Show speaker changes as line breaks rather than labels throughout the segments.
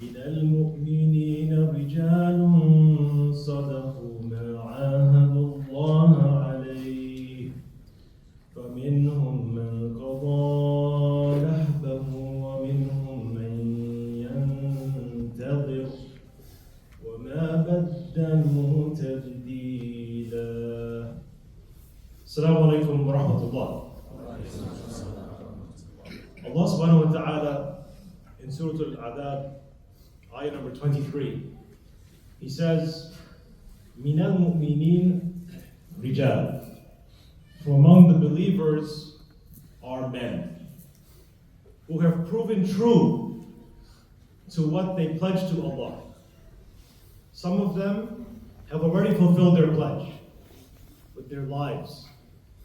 من المؤمنين رجال صدقوا ما عاهدوا الله عليه فمنهم من قضى نحبه ومنهم من ينتظر وما بدلوا تبديلا. Assalamu alaikum wa rahmatullah. Allah subhanahu wa ta'ala in Surah Al-Adab, ayah number 23, He says, مِنَ الْمُؤْمِنِينَ رِجَالٌ. From among the believers are men who have proven true to what they pledged to Allah. Some of them have already fulfilled their pledge with their lives,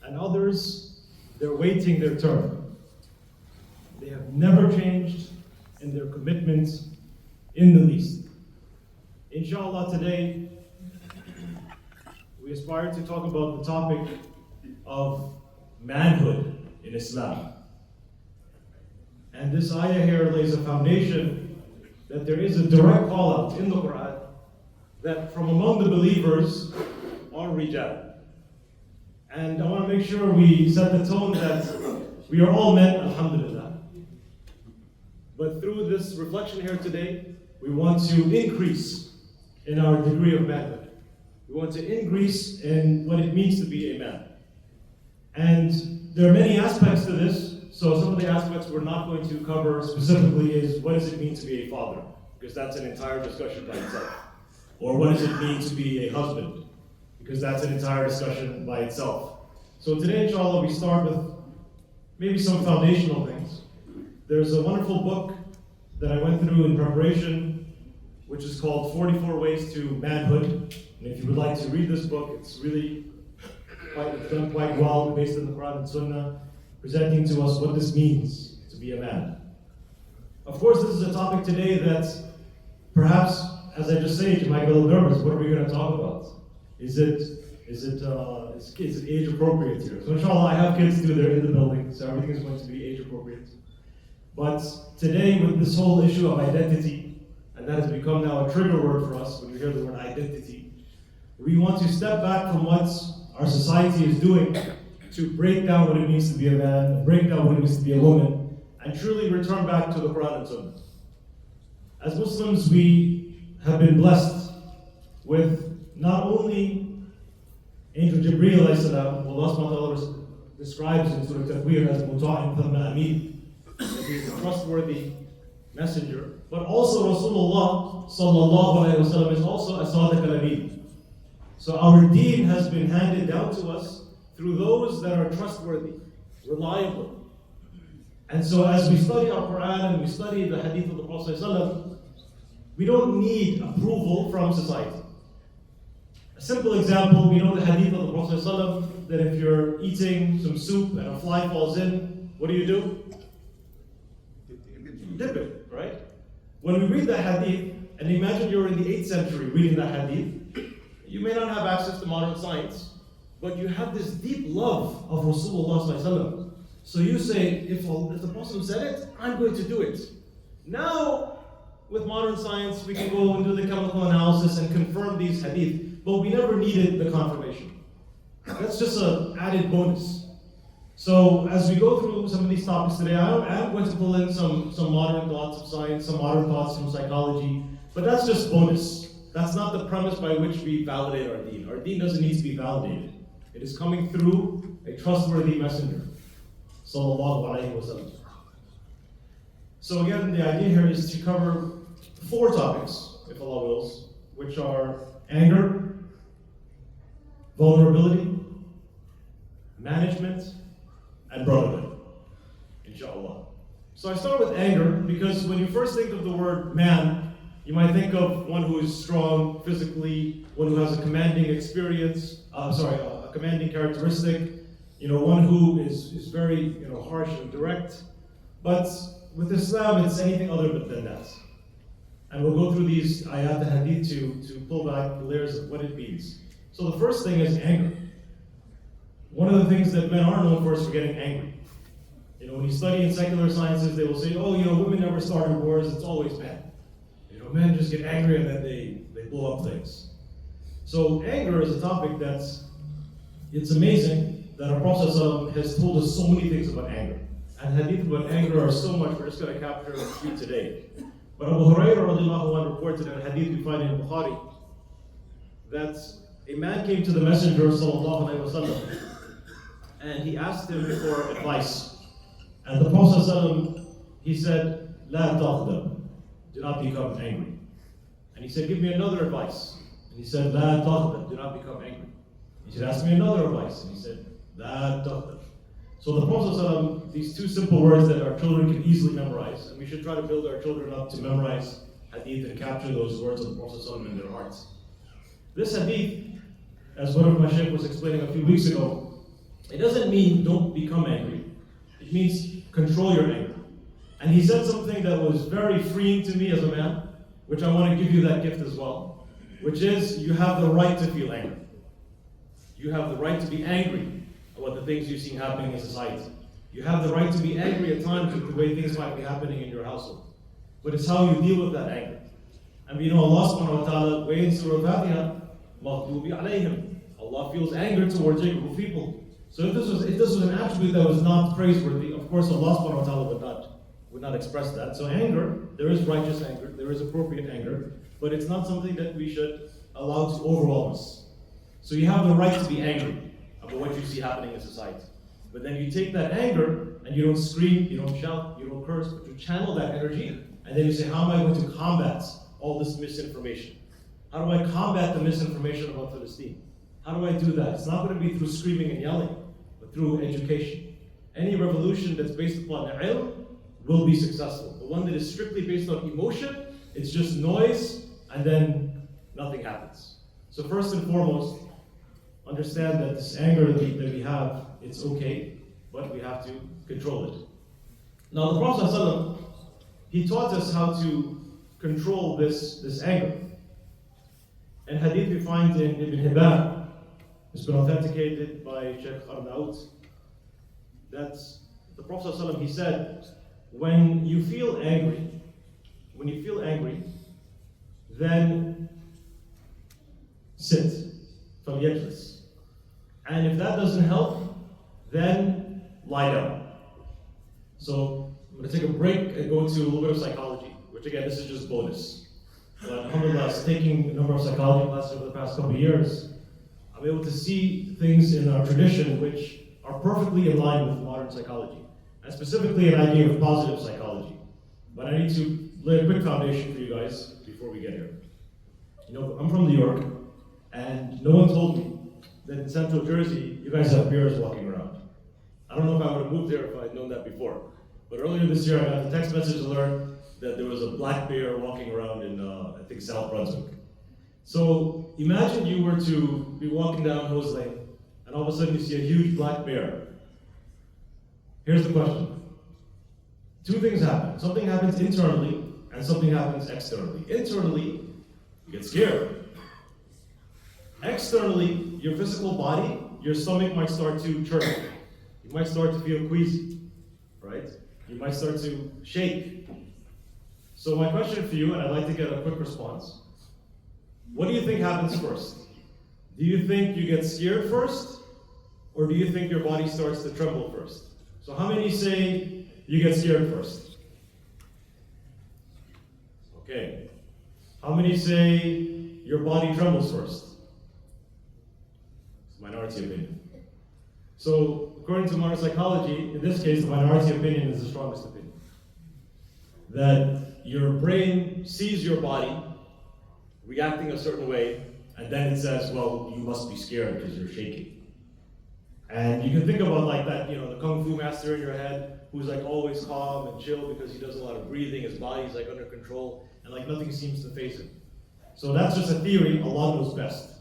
and others, they're waiting their turn. They have never changed in their commitment in the least. Inshallah, today we aspire to talk about the topic of manhood in Islam. And this ayah here lays a foundation that there is a direct call out in the Quran that from among the believers are rijal. And I want to make sure we set the tone that we are all men, alhamdulillah. But through this reflection here today, we want to increase in our degree of manhood. We want to increase in what it means to be a man. And there are many aspects to this, so some of the aspects we're not going to cover specifically is what does it mean to be a father? Because that's an entire discussion by itself. Or what does it mean to be a husband? Because that's an entire discussion by itself. So today, inshallah, we start with maybe some foundational things. There's a wonderful book that I went through in preparation, which is called 44 Ways to Manhood. And if you would like to read this book, it's really done quite well, based on the Quran and Sunnah, presenting to us what this means to be a man. Of course, this is a topic today that perhaps, as I just said, you might get a little nervous. What are we going to talk about? Is it age appropriate here? So inshallah, I have kids too, they're in the building, so everything is going to be age appropriate. But today, with this whole issue of identity, and that has become now a trigger word for us when you hear the word identity, we want to step back from what our society is doing to break down what it means to be a man, break down what it means to be a woman, and truly return back to the Quran and Sunnah. As Muslims, we have been blessed with not only Angel Jibreel alayhi salam, who Allah subhanahu wa ta'ala describes in Surah Taqweer as Muta'in Thumma Amin, that he is a trustworthy messenger, but also Rasulullah sallallahu alayhi wa sallam is also a Sadiq al-Amin. So our deen has been handed down to us through those that are trustworthy, reliable. And so as we study our Quran and we study the hadith of the Prophet ﷺ, we don't need approval from society. A simple example, we know the hadith of the Prophet ﷺ, that if you're eating some soup and a fly falls in, what do? Dip it, right? When we read that hadith, and imagine you're in the 8th century reading that hadith, you may not have access to modern science, but you have this deep love of Rasulullah ﷺ. So you say, if the Prophet said it, I'm going to do it. Now, with modern science, we can go and do the chemical analysis and confirm these hadith, but we never needed the confirmation. That's just an added bonus. So as we go through some of these topics today, I am going to pull in some modern thoughts of science, some modern thoughts from psychology, but that's just bonus. That's not the premise by which we validate our deen. Our deen doesn't need to be validated. It is coming through a trustworthy messenger, sallallahu alayhi wa sallam. So again, the idea here is to cover 4 topics, if Allah wills, which are anger, vulnerability, management, and brotherhood, inshallah. So I start with anger because when you first think of the word man, you might think of one who is strong physically, one who has a commanding experience, a commanding characteristic, one who is very harsh and direct. But with Islam, it's anything other than that. And we'll go through these ayat and hadith to pull back the layers of what it means. So the first thing is anger. One of the things that men are known for is for getting angry. When you study in secular sciences, they will say, women never started wars, it's always men. Men just get angry and then they blow up things. So anger is a topic it's amazing that our Prophet ﷺ has told us so many things about anger. And hadith about anger are so much, we're just going to capture a few today. But Abu Hurairah radiallahu anhu reported in a hadith we find in Bukhari that a man came to the Messenger sallallahu alaihi wasallam and he asked him for advice. And the Prophet ﷺ, he said, "La taghdab, do not become angry." And he said, "Give me another advice." And he said, "La taghdab, do not become angry." He said, "Ask me another advice." And he said, "La taghdab." So the Prophet ﷺ, these two simple words that our children can easily memorize, and we should try to build our children up to memorize hadith and capture those words of the Prophet ﷺ in their hearts. This hadith, as one of my shaykh was explaining a few weeks ago, it doesn't mean don't become angry. It means control your anger. And he said something that was very freeing to me as a man, which I want to give you that gift as well, which is you have the right to feel anger. You have the right to be angry about the things you've seen happening in society. You have the right to be angry at times with the way things might be happening in your household. But it's how you deal with that anger. And we know Allah subhanahu wa ta'ala, way in Surah Fatiha, مَغْضُوبِ عَلَيْهِمْ. Allah feels anger towards a group of people. So if this was an attribute that was not praiseworthy, of course Allah subhanahu wa ta'ala would not express that. So anger, there is righteous anger, there is appropriate anger, but it's not something that we should allow to overwhelm us. So you have the right to be angry about what you see happening in society. But then you take that anger and you don't scream, you don't shout, you don't curse, but you channel that energy and then you say, how am I going to combat all this misinformation? How do I combat the misinformation about Palestine? How do I do that? It's not going to be through screaming and yelling, but through education. Any revolution that's based upon ilm will be successful. The one that is strictly based on emotion, it's just noise and then nothing happens. So first and foremost, understand that this anger that we have, it's okay, but we have to control it. Now the Prophet ﷺ, he taught us how to control this anger. And hadith we find in Ibn Hibban, it's been authenticated by Sheikh Arnaout, that the Prophet ﷺ, he said, when you feel angry, then sit, فَلْيَجْلِسْ. And if that doesn't help, then lie down. So I'm going to take a break and go into a little bit of psychology, which again, this is just bonus. But alhamdulillah, taking a number of psychology classes over the past couple of years, I'm able to see things in our tradition which are perfectly in line with modern psychology, and specifically an idea of positive psychology. But I need to lay a quick foundation for you guys before we get here. I'm from New York, and no one told me that in Central Jersey, you guys have bears walking around. I don't know if I would have moved here if I had known that before. But earlier this year, I got a text message to learn that there was a black bear walking around in, I think, South Brunswick. So imagine you were to be walking down Hose Lane, and all of a sudden you see a huge black bear. Here's the question. Two things happen. Something happens internally, and something happens externally. Internally, you get scared. Externally, your physical body, your stomach might start to churn. You might start to feel queasy, right? You might start to shake. So my question for you, and I'd like to get a quick response. What do you think happens first? Do you think you get scared first? Or do you think your body starts to tremble first? So how many say you get scared first? Okay. How many say your body trembles first? It's a minority opinion. So according to modern psychology, in this case, the minority opinion is the strongest opinion. That your brain sees your body reacting a certain way, and then it says, well, you must be scared because you're shaking. And you can think about like that, the Kung Fu master in your head, who's like always calm and chill because he does a lot of breathing, his body's like under control, and like nothing seems to faze him. So that's just a theory, Allah knows best.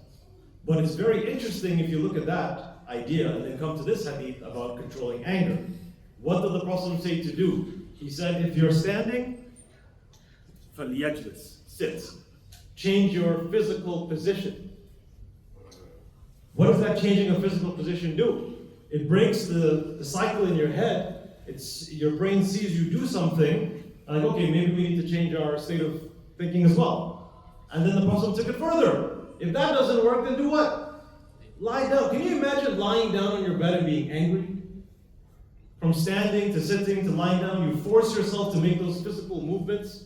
But it's very interesting if you look at that idea and then come to this hadith about controlling anger. What did the Prophet say to do? He said, if you're standing, فَلْيَجْلِسْ, sit. Change your physical position. What does that changing of physical position do? It breaks the cycle in your head. Your brain sees you do something, like, okay, maybe we need to change our state of thinking as well. And then the Prophet took it further. If that doesn't work, then do what? Lie down. Can you imagine lying down on your bed and being angry? From standing to sitting to lying down, you force yourself to make those physical movements.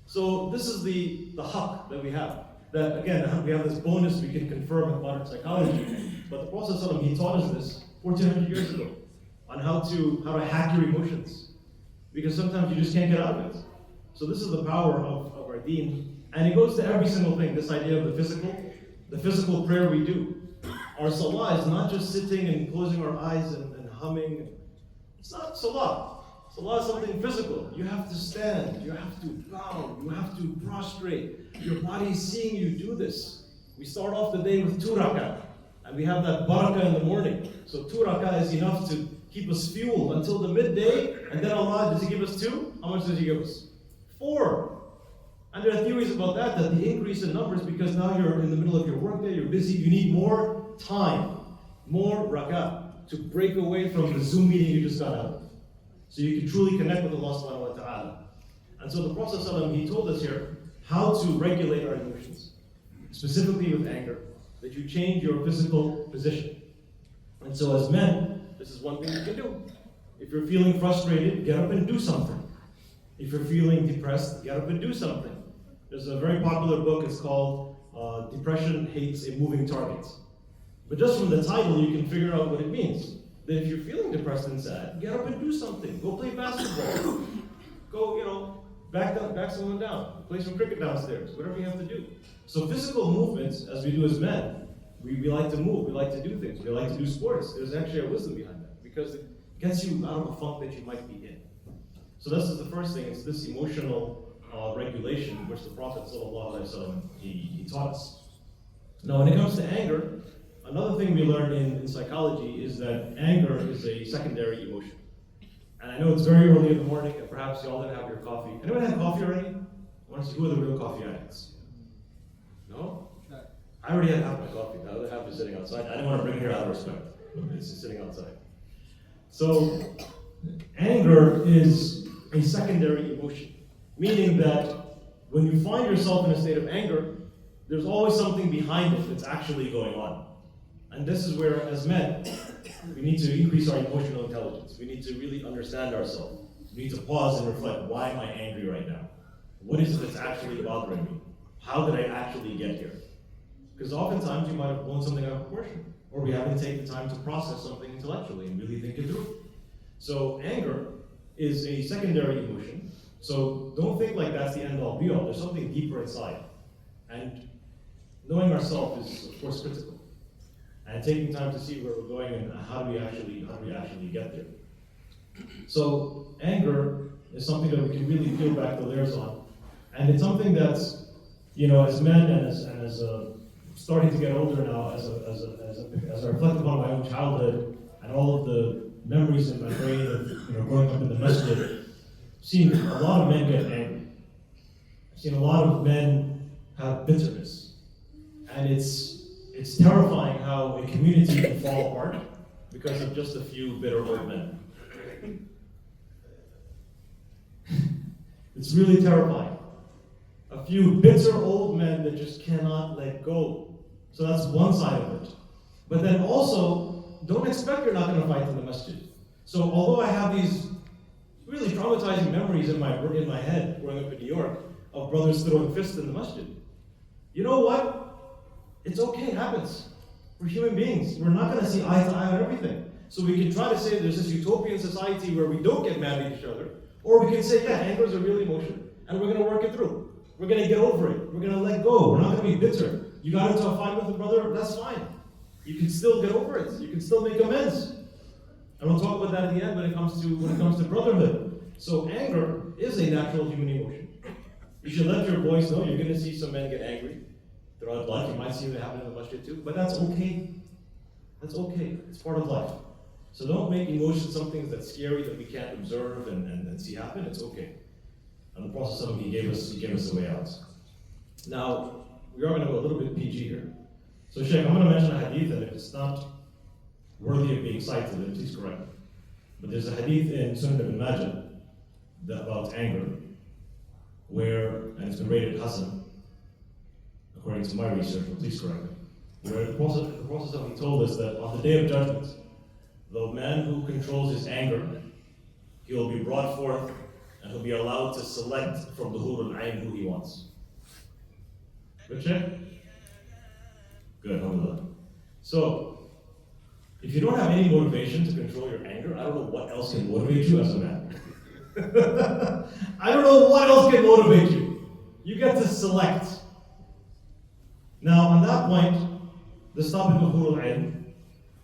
So this is the haqq that we have. That again, we have this bonus we can confirm with modern psychology. But the Prophet ﷺ, he taught us this 1400 years ago on how to hack your emotions. Because sometimes you just can't get out of it. So this is the power of our deen. And it goes to every single thing, this idea of the physical prayer we do. Our salah is not just sitting and closing our eyes and humming. It's not salah. Salah is something physical. You have to stand, you have to bow, you have to prostrate. Your body is seeing you do this. We start off the day with 2 rak'ah, and we have that barakah in the morning. So 2 rak'ah is enough to keep us fueled until the midday, and then Allah, does He give us 2? How much does He give us? 4. And there are theories about that the increase in numbers, because now you're in the middle of your workday, you're busy, you need more time, more rak'ah to break away from the Zoom meeting you just got out of. So you can truly connect with Allah subhanahu wa ta'ala. And so the Prophet ﷺ, he told us here how to regulate our emotions, specifically with anger, that you change your physical position. And so as men, this is one thing you can do. If you're feeling frustrated, get up and do something. If you're feeling depressed, get up and do something. There's a very popular book, it's called Depression Hates a Moving Target. But just from the title, you can figure out what it means. That if you're feeling depressed and sad, get up and do something. Go play basketball. Go, back someone down. Play some cricket downstairs. Whatever you have to do. So physical movements, as we do as men, we like to move. We like to do things. We like to do sports. There's actually a wisdom behind that because it gets you out of a funk that you might be in. So this is the first thing. It's this emotional regulation, which the Prophet ﷺ, he taught us. Now, when it comes to anger, another thing we learned in psychology is that anger is a secondary emotion. And I know it's very early in the morning, and perhaps you all didn't have your coffee. Anyone had coffee already? I want to see who are the real coffee addicts. No? I already had half my coffee. The other half is sitting outside. I didn't want to bring it here out of respect. It's sitting outside. So, anger is a secondary emotion, meaning that when you find yourself in a state of anger, there's always something behind it that's actually going on. And this is where, as men, we need to increase our emotional intelligence. We need to really understand ourselves. We need to pause and reflect, why am I angry right now? What is it that's actually bothering me? How did I actually get here? Because oftentimes you might have blown something out of proportion, or we haven't taken the time to process something intellectually and really think it through. So anger is a secondary emotion. So don't think like that's the end-all be-all. There's something deeper inside. And knowing ourselves is, of course, critical. And taking time to see where we're going and how do we actually get there. So anger is something that we can really peel back the layers on. And it's something that's, as men and as starting to get older now, as I reflect upon my own childhood and all of the memories in my brain of growing up in the masjid, I've seen a lot of men get angry. I've seen a lot of men have bitterness. And it's terrifying how a community can fall apart because of just a few bitter old men. It's really terrifying. A few bitter old men that just cannot let go. So that's one side of it. But then also, don't expect you're not going to fight in the masjid. So although I have these really traumatizing memories in my head growing up in New York of brothers throwing fists in the masjid, you know what? It's okay, it happens. We're human beings. We're not going to see eye to eye on everything. So we can try to say there's this utopian society where we don't get mad at each other, or we can say, yeah, anger is a real emotion, and we're going to work it through. We're going to get over it. We're going to let go. We're not going to be bitter. You got into a fight with a brother, that's fine. You can still get over it. You can still make amends. And we'll talk about that in the end when it comes to brotherhood. So anger is a natural human emotion. You should let your boys know you're going to see some men get angry throughout life. You might see it happen in the masjid too, but that's okay. That's okay. It's part of life. So don't make emotions something that's scary that we can't observe and see happen. It's okay. And the Prophet he gave us the way out. Now, we are going to go a little bit PG here. So Sheikh, I'm going to mention a hadith, and if it's not worthy of being cited, then please correct me. But there's a hadith in Sunan ibn Majah about anger. and it's been rated Hasan, according to my research, but please correct me, where the Prophet he told us that on the Day of Judgment, the man who controls his anger, he will be brought forth and he'll be allowed to select from the Hur al-Ain who he wants. Good check? Good, alhamdulillah. So, if you don't have any motivation to control your anger, I don't know what else can motivate you as a man. I don't know what else can motivate you. You get to select. Now, on that point, this topic of Hur al-Ain,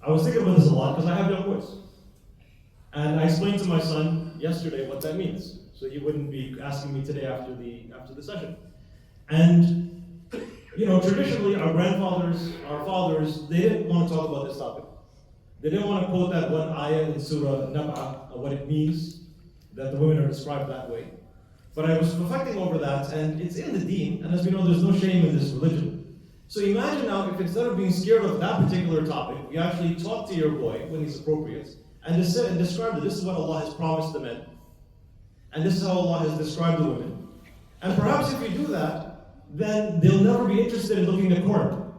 I was thinking about this a lot because I have young boys. And I explained to my son yesterday what that means, so he wouldn't be asking me today after the session. And traditionally, our grandfathers, our fathers, they didn't want to talk about this topic. They didn't want to quote that one ayah in Surah Nab'a, what it means, that the women are described that way. But I was reflecting over that, and it's in the deen, and as we know, there's no shame in this religion. So imagine now if instead of being scared of that particular topic, you actually talk to your boy when he's appropriate, and describe that this is what Allah has promised the men, and this is how Allah has described the women. And perhaps if you do that, then they'll never be interested in looking at code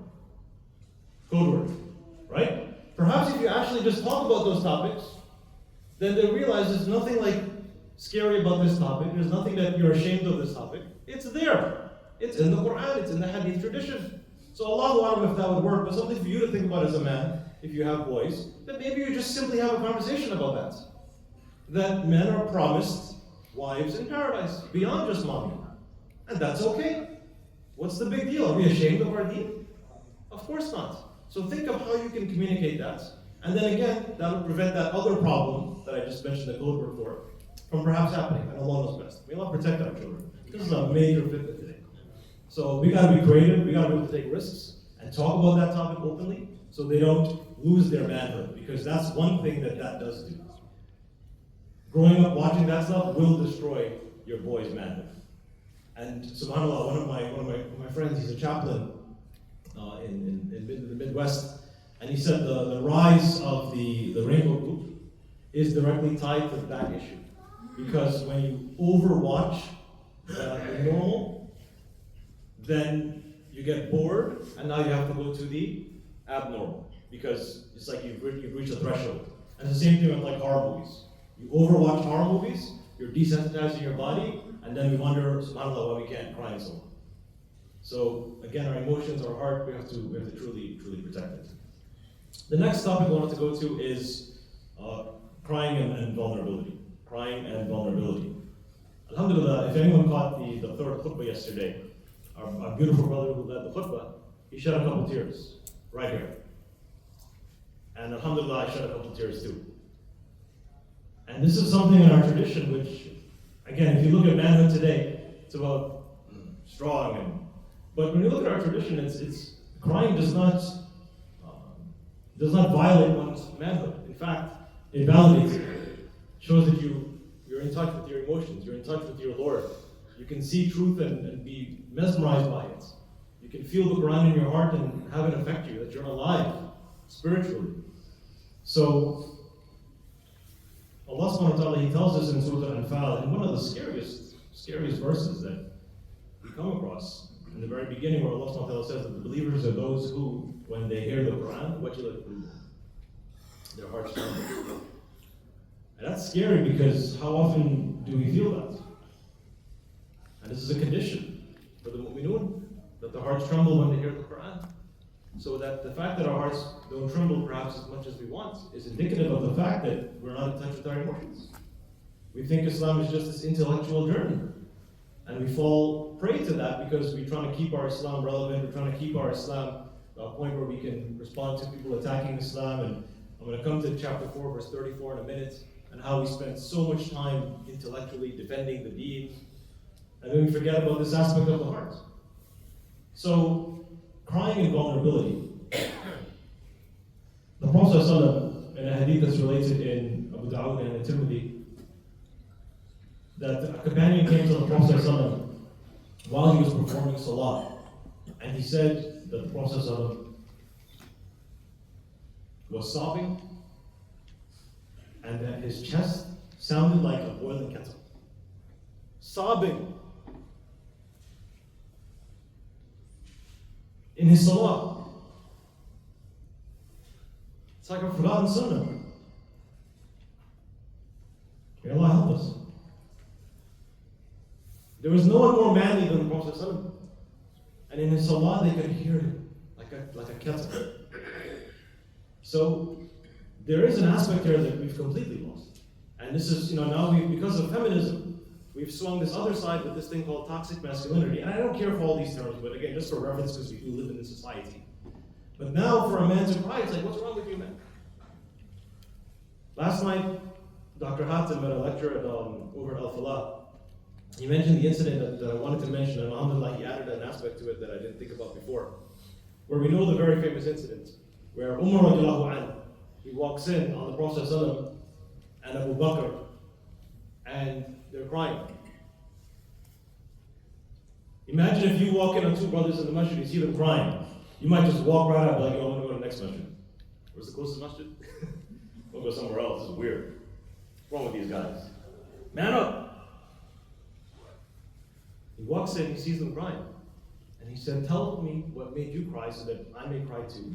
word, right? Perhaps if you actually just talk about those topics, then they'll realize there's nothing like scary about this topic. There's nothing that you're ashamed of this topic. It's there. It's in the Quran. It's in the Hadith tradition. So Allahu A'lam if that would work, but something for you to think about as a man, if you have boys, that maybe you just simply have a conversation about that. That men are promised wives in paradise, beyond just mommy. And that's okay. What's the big deal? Are we ashamed of our deen? Of course not. So think of how you can communicate that. And then again, that will prevent that other problem that I just mentioned the code word for from perhaps happening. And Allah knows best. May Allah protect our children. This is a major fitna today. So we got to be creative. We got to be able to take risks and talk about that topic openly so they don't lose their manhood. Because that's one thing that does do. Growing up watching that stuff will destroy your boy's manhood. And subhanAllah, one of my friends, he's a chaplain in the Midwest, and he said the rise of the rainbow group is directly tied to that issue. Because when you overwatch the normal, then you get bored, and now you have to go to the abnormal. Because it's like you've reached a threshold. And it's the same thing with like horror movies. You overwatch horror movies, you're desensitizing your body, and then we wonder, subhanAllah, why we can't cry and so on. So again, our emotions, our heart, we have to truly protect it. The next topic I wanted to go to is crying and vulnerability. Crying and vulnerability. Alhamdulillah, if anyone caught the third khutbah yesterday, our beautiful brother who led the khutbah, he shed a couple tears right here. And alhamdulillah, I shed a couple tears too. And this is something in our tradition which, again, if you look at manhood today, it's about strong. But when you look at our tradition, it's crying does not violate one's manhood. In fact, it validates it. Shows that you're in touch with your emotions. You're in touch with your Lord. You can see truth and be mesmerized by it. You can feel the Quran in your heart and have it affect you. That you're alive spiritually. So Allah subhanahu wa ta'ala, He tells us in Surah Al-Anfal, in one of the scariest verses that we come across, in the very beginning where Allah subhanahu wa ta'ala says that the believers are those who, when they hear the Quran, their hearts tremble. And that's scary because how often do we feel that? And this is a condition for the mu'minun, that the hearts tremble when they hear the Quran. So that the fact that our hearts don't tremble perhaps as much as we want is indicative of the fact that we're not in touch with our emotions. We think Islam is just this intellectual journey. And we fall prey to that because we're trying to keep our Islam relevant, we're trying to keep our Islam to a point where we can respond to people attacking Islam. And I'm going to come to chapter 4, verse 34 in a minute, and how we spend so much time intellectually defending the deen, and then we forget about this aspect of the heart. So, crying and vulnerability. The Prophet ﷺ, in a hadith that's related in Abu Dawud and Tirmidhi, that a companion came to the Prophet ﷺ while he was performing salah, and he said that the Prophet ﷺ was sobbing, and that his chest sounded like a boiling kettle. Sobbing. in his salah. It's like a forgotten sunnah. May Allah help us. There was no one more manly than the Prophet ﷺ. And in his salah, they could hear him like a kettle. So there is an aspect here that we've completely lost. And this is, now because of feminism, we've swung this other side with this thing called toxic masculinity. And I don't care for all these terms, but again, just for reference, because we do live in this society. But now for a man to cry, it's like, what's wrong with you, man? Last night, Dr. Hatim at a lecture over at Al-Falah, he mentioned the incident that I wanted to mention, and alhamdulillah, he added an aspect to it that I didn't think about before, where we know the very famous incident, where Umar radiallahu anhu, he walks in on the Prophet ﷺ and Abu Bakr, and they're crying. Imagine if you walk in on two brothers in the masjid, you see them crying. You might just walk right out, like, I want to go to the next masjid. Where's the closest masjid? We'll go somewhere else, this is weird. What's wrong with these guys? Man up! He walks in, he sees them crying. And he said, tell me what made you cry so that I may cry too.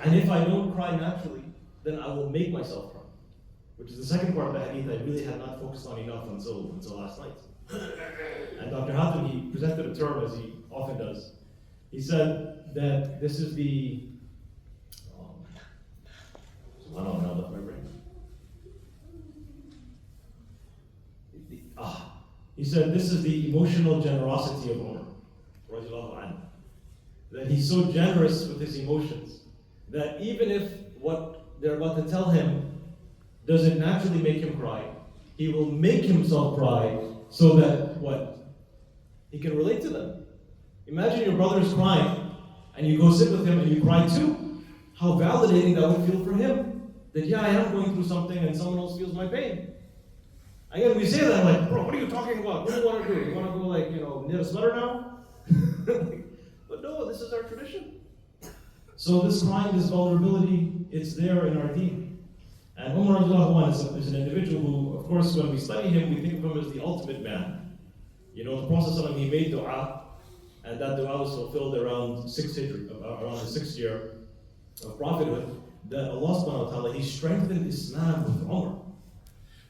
And if I don't cry naturally, then I will make myself cry. Which is the second part of the hadith I really had not focused on enough until last night. And Dr. Hatim, he presented a term as he often does. He said that this is the, I don't know, left my brain. He said this is the emotional generosity of Umar, radiallahu anhu. That he's so generous with his emotions, that even if what they're about to tell him doesn't naturally make him cry, he will make himself cry so that what? He can relate to them. Imagine your brother is crying, and you go sit with him and you cry too. How validating that would feel for him. That yeah, I am going through something and someone else feels my pain. Again, we say that like, bro, what are you talking about? What do you want to do? You want to go knit a sweater now? But no, this is our tradition. So this crying, this vulnerability, it's there in our deen. And Umar is an individual who, of course, when we study him, we think of him as the ultimate man. The Prophet he made dua, and that dua was fulfilled around the 6th year of prophethood, that Allah subhanahu wa ta'ala, he strengthened Islam with Umar.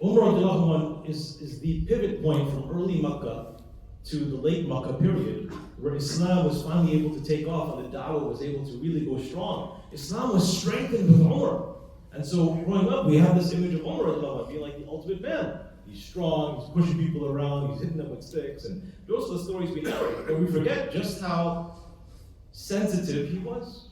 Umar is the pivot point from early Makkah to the late Makkah period, where Islam was finally able to take off and the da'wah was able to really go strong. Islam was strengthened with Umar. And so growing up, we have this image of Umar being like the ultimate man. He's strong, he's pushing people around, he's hitting them with sticks, and those are the stories we narrate. But we forget just how sensitive he was.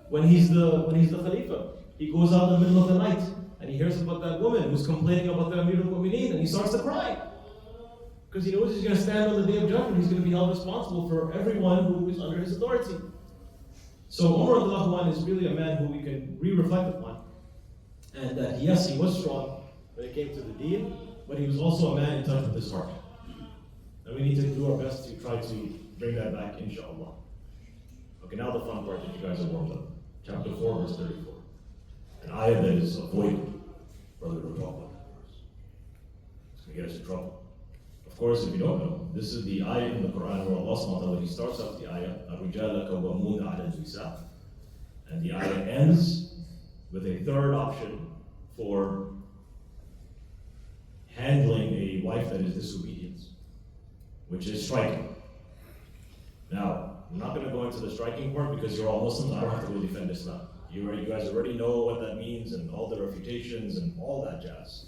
When he's the Khalifa, he goes out in the middle of the night, and he hears about that woman who's complaining about the Amir al-Mu'mineen, and he starts to cry. Because he knows he's going to stand on the Day of Judgment, he's going to be held responsible for everyone who is under his authority. So Umar is really a man who we can re-reflect upon. And that yes, he was strong when it came to the deen, but he was also a man in touch with his heart. And we need to do our best to try to bring that back, inshallah. Okay, now the fun part that you guys are warmed up. Chapter 4, verse 34. An ayah that is avoided. Brother will talk about it. It's going to get us in trouble. Of course, if you don't know, this is the ayah in the Quran where Allah subhanahu wa ta'ala, he starts off the ayah, الرِّجَالَ قَوَّامُونَ عَلَى النِّسَاءِ. And the ayah ends with a third option for handling a wife that is disobedient, which is striking. Now, I'm not going to go into the striking part because you're all Muslims. I don't have to really defend Islam. You guys already know what that means and all the refutations and all that jazz.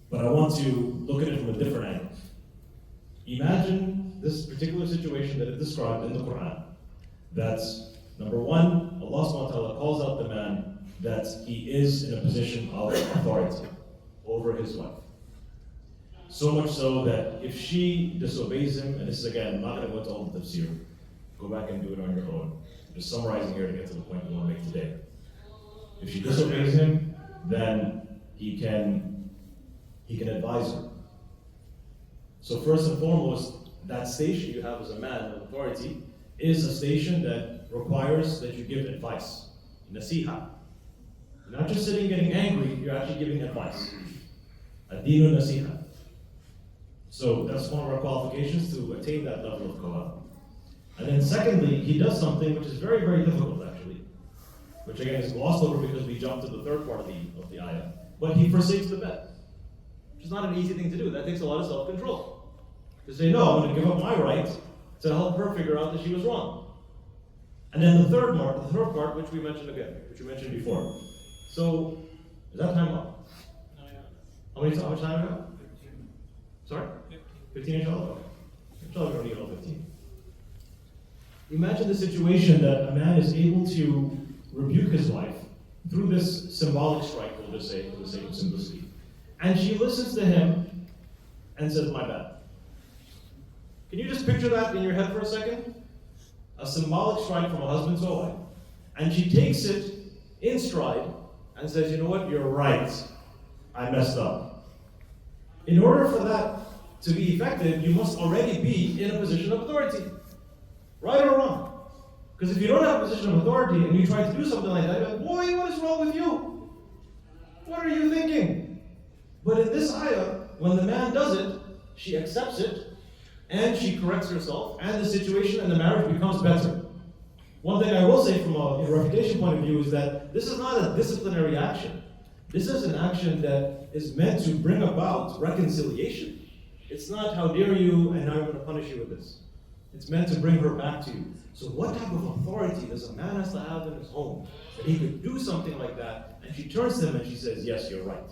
But I want to look at it from a different angle. Imagine this particular situation that is described in the Quran. That's number one, Allah subhanahu wa ta'ala calls out the man that he is in a position of authority over his wife. So much so that if she disobeys him, and this is again, I'm not going to go into all the tafsir, go back and do it on your own. I'm just summarizing here to get to the point we want to make today. If she disobeys him, then he can advise her. So first and foremost, that station you have as a man of authority is a station that requires that you give advice, nasiha. You're not just sitting getting angry, you're actually giving advice. Ad-dinu nasiha. So that's one of our qualifications to attain that level of qawwam. And then then secondly, he does something which is very, very difficult actually, which again is glossed over because we jumped to the third part of the ayah. But he forsakes the bed, which is not an easy thing to do. That takes a lot of self-control. To say, no, I'm going to give up my right to help her figure out that she was wrong. And then the third part, which we mentioned again, which we mentioned before. So, is that time up? How much time we have? Sorry? 15 inshallah? Inshallah, we're going to get all 15. Imagine the situation that a man is able to rebuke his wife through this symbolic strike, we'll just say, for the sake of simplicity. And she listens to him and says, my bad. Can you just picture that in your head for a second? A symbolic strike from a husband to a wife. And she takes it in stride and says, you know what, you're right. I messed up. In order for that to be effective, you must already be in a position of authority. Right or wrong? Because if you don't have a position of authority and you try to do something like that, you're like, boy, what is wrong with you? What are you thinking? But in this ayah, when the man does it, she accepts it, and she corrects herself, and the situation and the marriage becomes better. One thing I will say from a refutation point of view is that this is not a disciplinary action. This is an action that is meant to bring about reconciliation. It's not, how dare you, and now I'm going to punish you with this. It's meant to bring her back to you. So what type of authority does a man have to have in his home that he could do something like that, and she turns to him and she says, yes, you're right.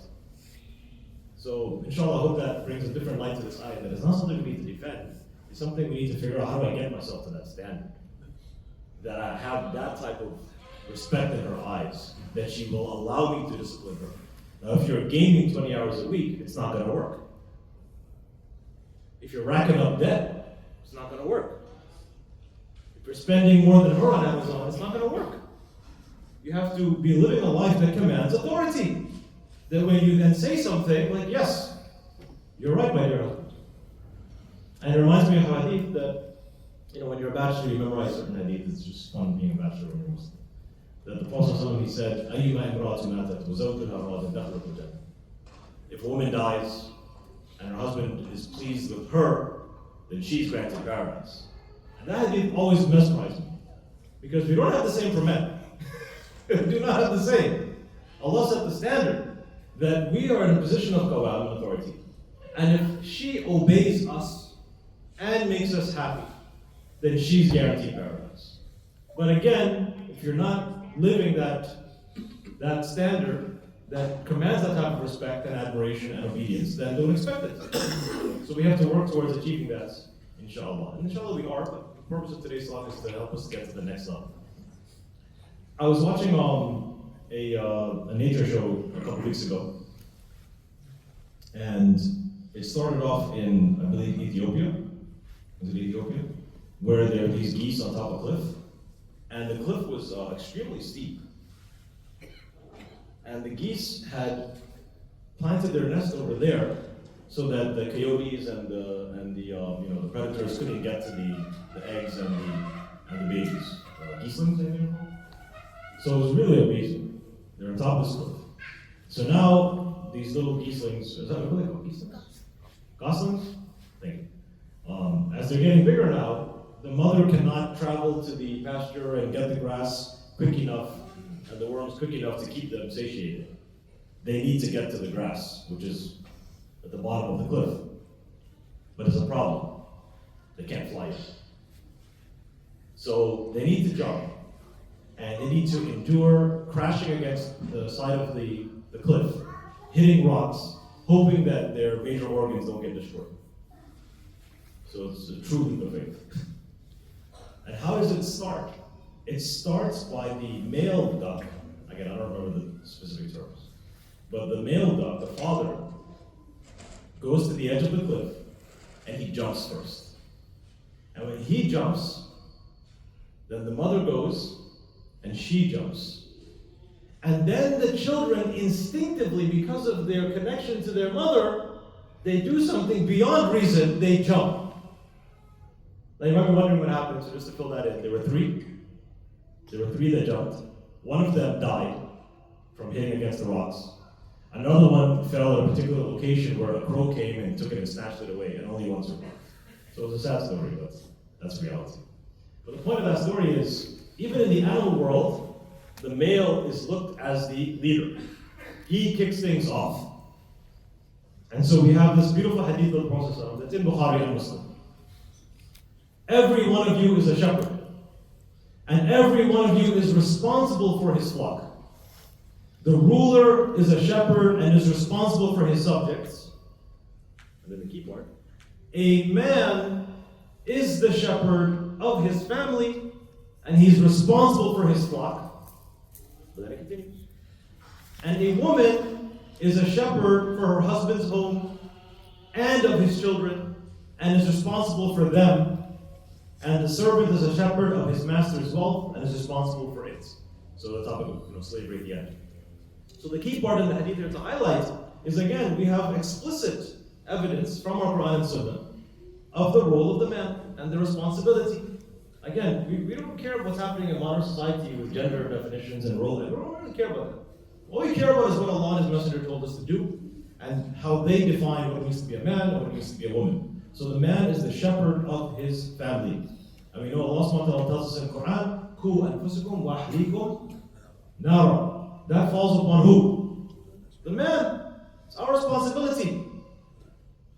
So, inshallah, I hope that brings a different light to this ayah, that it's not something we need to defend. It's something we need to figure out, how do I get myself to that standard? That I have that type of respect in her eyes, that she will allow me to discipline her. Now, if you're gaming 20 hours a week, it's not going to work. If you're racking up debt, it's not going to work. If you're spending more than her on Amazon, it's not going to work. You have to be living a life that commands authority. That when you then say something like, yes, you're right, my dear husband. And it reminds me of a hadith that, when you're a bachelor, you memorize certain hadith. It's just fun being a bachelor when you're Muslim. That the Prophet ﷺ, he said, أَيُّمَا إِمْرَأَةٌ مَاتَتْ وَزَوْجُهَا رَاضٍ دَخَلَتِ الْجَنَّةَ. If a woman dies and her husband is pleased with her, then she's granted paradise. And that hadith always mesmerized me. Because we don't have the same for men. We do not have the same. Allah set the standard that we are in a position of qawwam, authority. And if she obeys us and makes us happy, then she's guaranteed paradise. But again, if you're not living that standard that commands that type of respect and admiration and obedience, then don't expect it. So we have to work towards achieving that, inshallah. And inshallah we are, but the purpose of today's talk is to help us get to the next level. I was watching a nature show a couple weeks ago, and it started off in, I believe, Ethiopia. Was it Ethiopia? Where there are these geese on top of a cliff, and the cliff was extremely steep. And the geese had planted their nest over there so that the coyotes and the predators couldn't get to the eggs and the babies. Geeslings, I think. So it was really amazing. They're on top of this cliff. So now these little geeslings, is that what they call geeslings? Goslings? Thank you. As they're getting bigger now, the mother cannot travel to the pasture and get the grass quick enough and the worms quick enough to keep them satiated. They need to get to the grass, which is at the bottom of the cliff. But there's a problem. They can't fly yet. So they need to jump. And they need to endure crashing against the side of the cliff, hitting rocks, hoping that their major organs don't get destroyed. So it's a true leap of faith. And how does it start? It starts by the male duck. Again, I don't remember the specific terms. But the male duck, the father, goes to the edge of the cliff and he jumps first. And when he jumps, then the mother goes and she jumps. And then the children instinctively, because of their connection to their mother, they do something beyond reason, they jump. Now you might be wondering what happened, so just to fill that in, there were three that jumped. One of them died from hitting against the rocks. Another one fell at a particular location where a crow came and took it and snatched it away, and only one survived. So it was a sad story, but that's reality. But the point of that story is, even in the animal world, the male is looked as the leader. He kicks things off. And so we have this beautiful hadith of the Prophet that's in Bukhari and Muslim. Every one of you is a shepherd. And every one of you is responsible for his flock. The ruler is a shepherd and is responsible for his subjects. And then the key part. A man is the shepherd of his family, and he's responsible for his flock. But then it continues. And a woman is a shepherd for her husband's home and of his children, and is responsible for them. And the servant is a shepherd of his master's wealth and is responsible for it. So the topic of slavery at the end. So the key part in the hadith here to highlight is, again, we have explicit evidence from our Quran and Sunnah of the role of the man and the responsibility. Again, we don't care what's happening in modern society with gender definitions and role. We don't really care about that. All we care about is what Allah and His Messenger told us to do and how they define what it means to be a man and what it means to be a woman. So the man is the shepherd of his family. And we know Allah subhanahu wa ta'ala tells us in the Quran, Ku anfusukum wa ahlikum nara. That falls upon who? The man. It's our responsibility.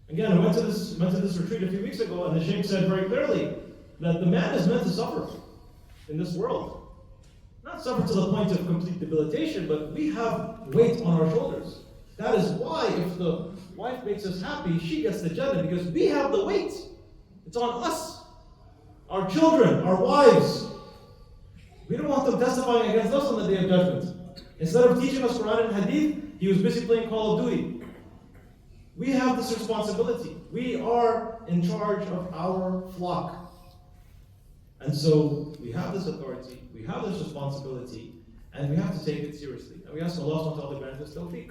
Again, I went to this retreat a few weeks ago, and the Sheikh said very clearly that the man is meant to suffer in this world. Not suffer to the point of complete debilitation, but we have weight on our shoulders. That is why if the wife makes us happy, she gets the Jannah, because we have the weight. It's on us. Our children, our wives. We don't want them testifying against us on the Day of Judgment. Instead of teaching us Quran and Hadith, he was busy playing Call of Duty. We have this responsibility. We are in charge of our flock. And so we have this authority, we have this responsibility, and we have to take it seriously. And we ask Allah subhanahu wa ta'ala to grant us tawfiq.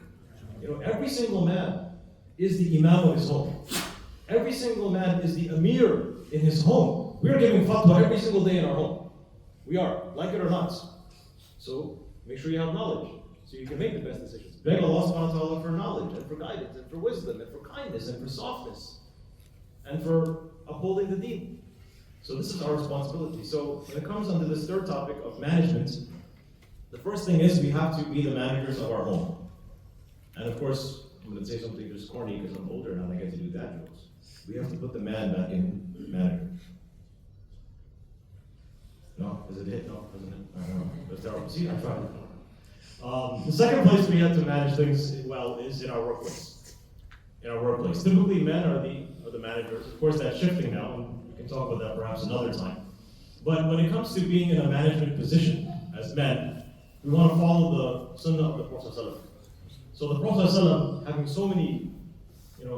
Every single man is the imam of his home. Every single man is the amir in his home. We are giving fatwa every single day in our home. We are, like it or not. So make sure you have knowledge, so you can make the best decisions. Beg Allah subhanahu wa ta'ala for knowledge, and for guidance, and for wisdom, and for kindness, and for softness, and for upholding the deen. So this is our responsibility. So when it comes onto this third topic of management, the first thing is we have to be the managers of our home. And of course, I'm going to say something just corny because I'm older and I get to do dad jokes. We have to put the man back in manager. No? Is it it? No, isn't it? I don't know. That's terrible. See, I tried. The second place we have to manage things well is in our workplace. In our workplace. Typically, men are the managers. Of course, that's shifting now, and we can talk about that perhaps another time. But when it comes to being in a management position as men, we want to follow the sunnah of the Prophet ﷺ. So the Prophet ﷺ, having so many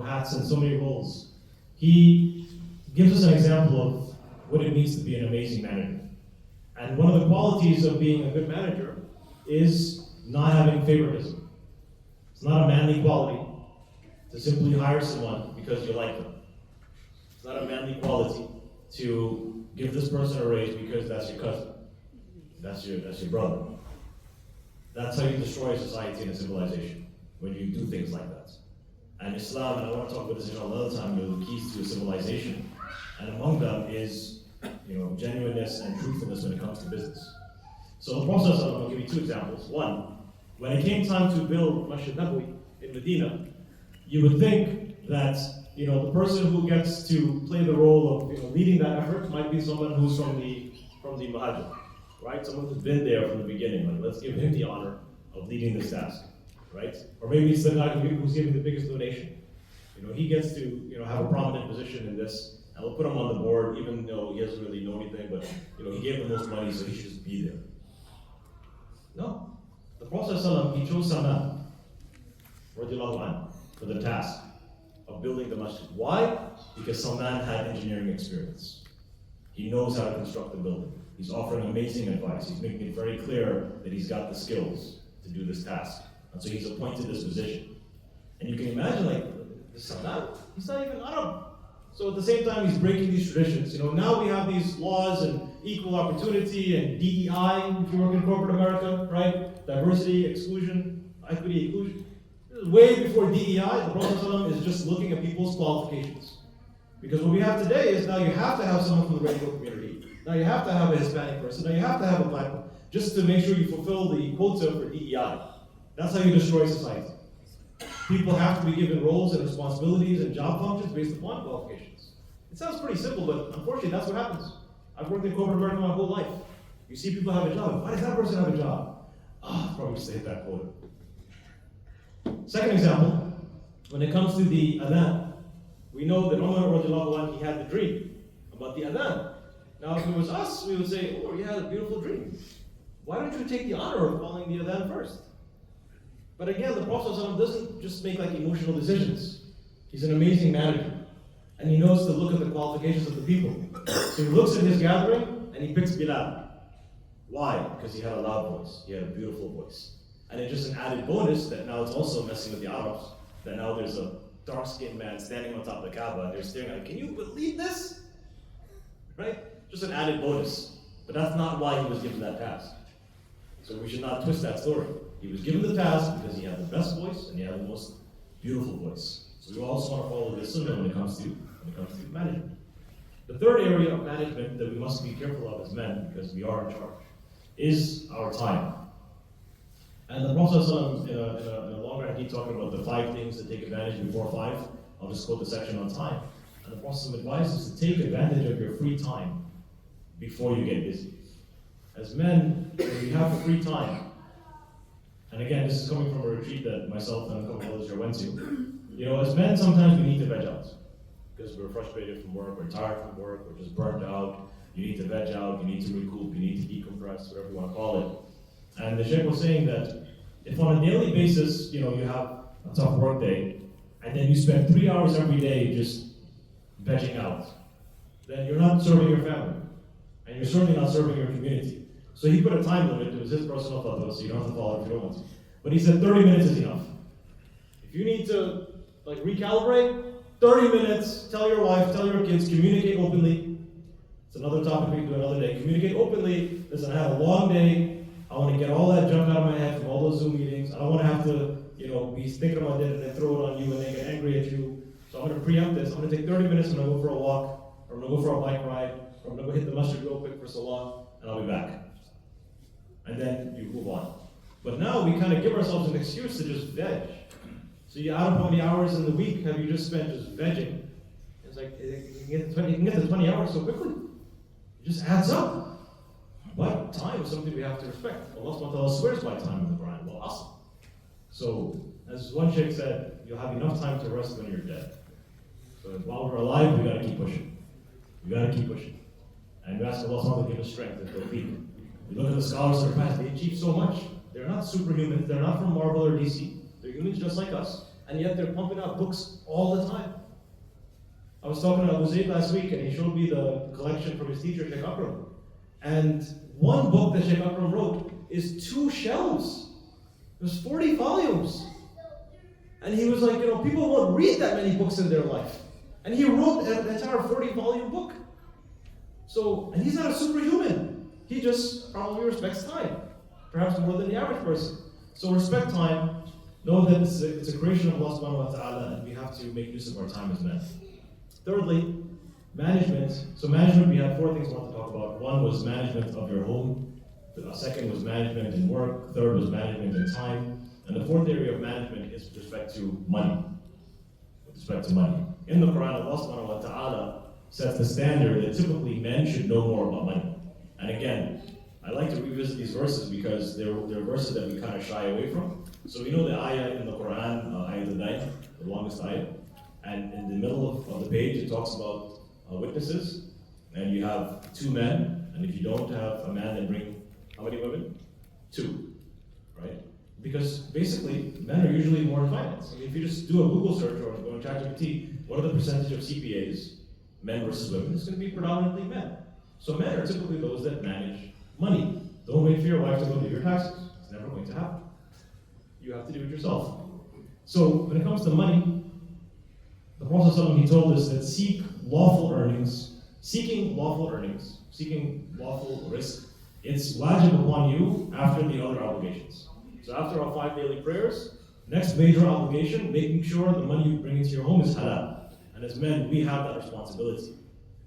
hats and so many roles, he gives us an example of what it means to be an amazing manager. And one of the qualities of being a good manager is not having favoritism. It's not a manly quality to simply hire someone because you like them. It's not a manly quality to give this person a raise because that's your cousin. That's your brother. That's how you destroy a society and a civilization, when you do things like that. And Islam, and I want to talk about this another time, the keys to a civilization. And among them is genuineness and truthfulness when it comes to business. So the Prophet, I'll give you two examples. One, when it came time to build Masjid Nabawi in Medina, you would think that the person who gets to play the role of leading that effort might be someone who's from the Muhajir, right? Someone who's been there from the beginning. Like, let's give him the honor of leading this task, right? Or maybe it's the guy who's giving the biggest donation. He gets to have a prominent position in this. And we'll put him on the board, even though he doesn't really know anything, but he gave the most money, so he should just be there. No. The Prophet ﷺ, he chose Salman for the task of building the masjid. Why? Because Salman had engineering experience. He knows how to construct the building. He's offering amazing advice. He's making it very clear that he's got the skills to do this task. And so he's appointed this position. And you can imagine, this Salman, he's not even Arab. So at the same time, he's breaking these traditions. Now we have these laws and equal opportunity and DEI, if you work in corporate America, right? Diversity, exclusion, equity, inclusion. This is way before DEI. The Prophet ﷺ is just looking at people's qualifications. Because what we have today is now you have to have someone from the regular community. Now you have to have a Hispanic person, now you have to have a black one, just to make sure you fulfill the quota for DEI. That's how you destroy society. People have to be given roles and responsibilities and job functions based upon qualifications. It sounds pretty simple, but unfortunately that's what happens. I've worked in corporate America my whole life. You see people have a job. Why does that person have a job? Probably just to hit that quota. Second example, when it comes to the adhan, we know that Umar radiallahu anhu, he had the dream about the adhan. Now if it was us, we would say, oh, you had a beautiful dream. Why don't you take the honor of calling the adhan first? But again, the Prophet ﷺ doesn't just make like emotional decisions. He's an amazing manager. And he knows to look at the qualifications of the people. So he looks at his gathering and he picks Bilal. Why? Because he had a loud voice. He had a beautiful voice. And it's just an added bonus that now it's also messing with the Arabs. That now there's a dark-skinned man standing on top of the Kaaba and they're staring at him. Can you believe this? Right? Just an added bonus. But that's not why he was given that task. So we should not twist that story. He was given the task because he had the best voice and he had the most beautiful voice. So we also want to follow this sunnah when it comes to management. The third area of management that we must be careful of as men, because we are in charge, is our time. And the Prophet ﷺ, in a longer hadith talking about the 5 things to take advantage before 5, I'll just quote the section on time. And the Prophet ﷺ advises to take advantage of your free time before you get busy. As men, when we have free time, and again, this is coming from a retreat that myself and a couple others here went to. You know, as men, sometimes we need to veg out. Because we're frustrated from work, we're tired from work, we're just burnt out. You need to veg out, you need to recoup, you need to decompress, whatever you want to call it. And the Sheikh was saying that if on a daily basis, you know, you have a tough work day, and then you spend 3 hours every day just vegging out, then you're not serving your family. And you're certainly not serving your community. So he put a time limit. It was his personal fatwa, so you don't have to follow it if you don't want to. But he said 30 minutes is enough. If you need to recalibrate, 30 minutes, tell your wife, tell your kids, communicate openly. It's another topic we can do another day. Communicate openly. Listen, I had a long day. I want to get all that junk out of my head from all those Zoom meetings. I don't want to have to, be thinking about it and then throw it on you and they get angry at you. So I'm going to preempt this. I'm going to take 30 minutes. I'm going to go for a walk, or I'm going to go for a bike ride, or I'm going to go hit the masjid real quick for salah, and I'll be back. And then you move on. But now we kind of give ourselves an excuse to just veg. So you add up how many hours in the week have you just spent just vegging? It's like, you can get to 20 hours so quickly. It just adds up. But time is something we have to respect. Allah subhanahu wa ta'ala swears by time in the Quran. Well, awesome. So, as one sheikh said, you'll have enough time to rest when you're dead. So while we're alive, we gotta keep pushing. We gotta keep pushing. And we ask Allah subhanahu wa ta'ala to give us strength and tawfiq. We look at the scholars of the past, they achieved so much. They're not superhumans, they're not from Marvel or DC. They're humans just like us, and yet they're pumping out books all the time. I was talking to Abu Zayd last week, and he showed me the collection from his teacher, Sheikh Akram. And one book that Sheikh Akram wrote is 2 shelves. There's 40 volumes. And he was like, people won't read that many books in their life. And he wrote an entire 40-volume book. So, and he's not a superhuman. He just probably respects time, perhaps more than the average person. So respect time, know that it's a creation of Allah subhanahu wa ta'ala, and we have to make use of our time as men. Thirdly, management. So management, we had 4 things we want to talk about. One was management of your home. The second was management in work. Third was management in time. And the 4th area of management is with respect to money. With respect to money. In the Quran, Allah subhanahu wa ta'ala sets the standard that typically men should know more about money. And again, I like to revisit these verses because they're verses that we kind of shy away from. So we know the ayah in the Quran, ayah al-Dain, the longest ayah. And in the middle of the page, it talks about witnesses. And you have 2 men. And if you don't have a man, then bring how many women? 2, right? Because basically, men are usually more in finance. I mean, if you just do a Google search or go on ChatGPT, what are the percentage of CPAs, men versus women? It's going to be predominantly men. So men are typically those that manage money. Don't wait for your wife to go do your taxes. It's never going to happen. You have to do it yourself. So when it comes to money, the Prophet ﷺ, he told us that seeking lawful earnings, seeking lawful risk, it's wajib upon you after the other obligations. So after our 5 daily prayers, next major obligation, making sure the money you bring into your home is halal. And as men, we have that responsibility.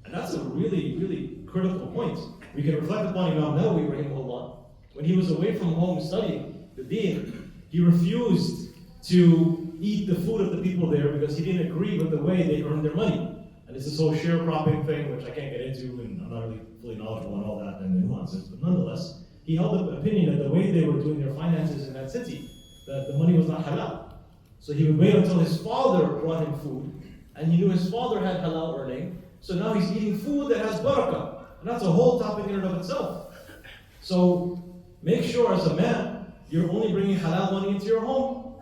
And that's a really, really critical point. We can reflect upon Imam Nawawi, rahimahullah. When he was away from home studying the deen, he refused to eat the food of the people there because he didn't agree with the way they earned their money. And it's this whole sharecropping thing, which I can't get into, and I'm not really fully knowledgeable on all that and the nuances, but nonetheless, he held the opinion that the way they were doing their finances in that city, that the money was not halal. So he would wait until his father brought him food, and he knew his father had halal earning, so now he's eating food that has barakah. And that's a whole topic in and of itself. So make sure as a man, you're only bringing halal money into your home.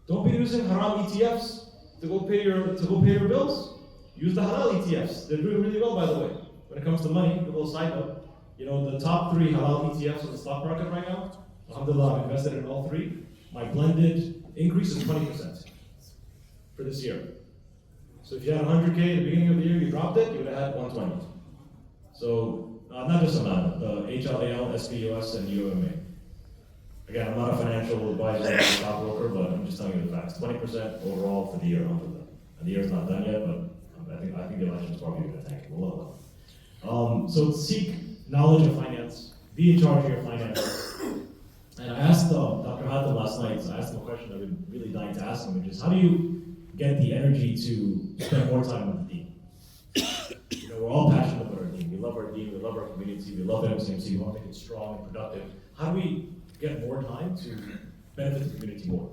Don't be using haram ETFs to go pay your bills. Use the halal ETFs. They're doing really well, by the way. When it comes to money, a little side note. You know, the top 3 halal ETFs in the stock market right now, alhamdulillah, I've invested in all 3. My blended increase is 20% for this year. So if you had 100K at the beginning of the year, you dropped it, you would have had 120. So, not just Amana, the HLAL, SPUS, and UMA. Again, I'm not a financial advisor or a stockbroker, but I'm just telling you the facts. 20% overall for the year, alhamdulillah. And the year's not done yet, but I think the election's probably going to tank it. So seek knowledge of finance, be in charge of your finances. And I asked Dr. Hatem last night, so I asked him a question I've been really dying to ask him, which is how do you get the energy to spend more time with the deen? You know, we're all passionate about our deen. We love our deen, we love our community, we love MCMC, we want to make it strong and productive. How do we get more time to benefit the community more?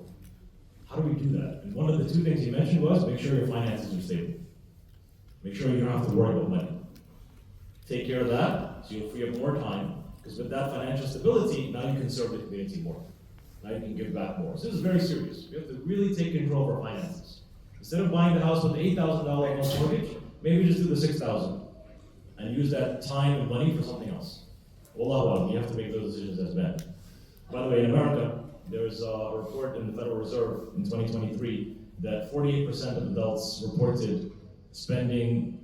How do we do that? And one of the 2 things he mentioned was make sure your finances are stable. Make sure you don't have to worry about money. Take care of that, so you'll free up more time, because with that financial stability, now you can serve the community more. Now you can give back more. So this is very serious. We have to really take control of our finances. Instead of buying the house with the $8,000 mortgage, maybe just do the $6,000 and use that time and money for something else. Wallahu, you have to make those decisions as men. By the way, in America, there's a report in the Federal Reserve in 2023 that 48% of adults reported spending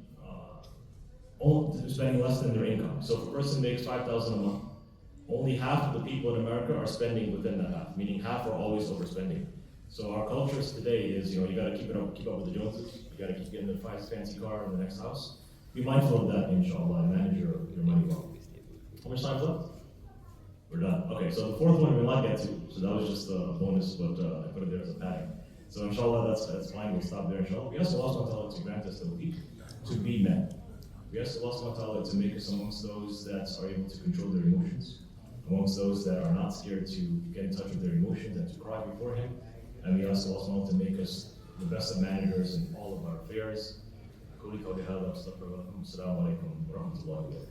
less than their income. So if a person makes $5,000 a month, only half of the people in America are spending within that half, meaning half are always overspending. So our culture today is, you gotta keep up with the Joneses. You gotta keep getting the fancy car in the next house. Be mindful of that, inshallah, and manage your money well. How much time's left? We're done. Okay, so the 4th one we will not get to, so that was just a bonus, but I put it there as a padding. So inshallah, that's fine, we'll stop there, inshallah. We ask Allah subhanahu wa ta'ala to grant us tawfiq to be men. We ask Allah subhanahu wa ta'ala to make us amongst those that are able to control their emotions, amongst those that are not scared to get in touch with their emotions and to cry before Him. And we ask Allah subhanahu wa ta'ala to make us the best of managers in all of our affairs. قولي قولي هذا واستغفر لكم. السلام عليكم ورحمة الله وبركاته.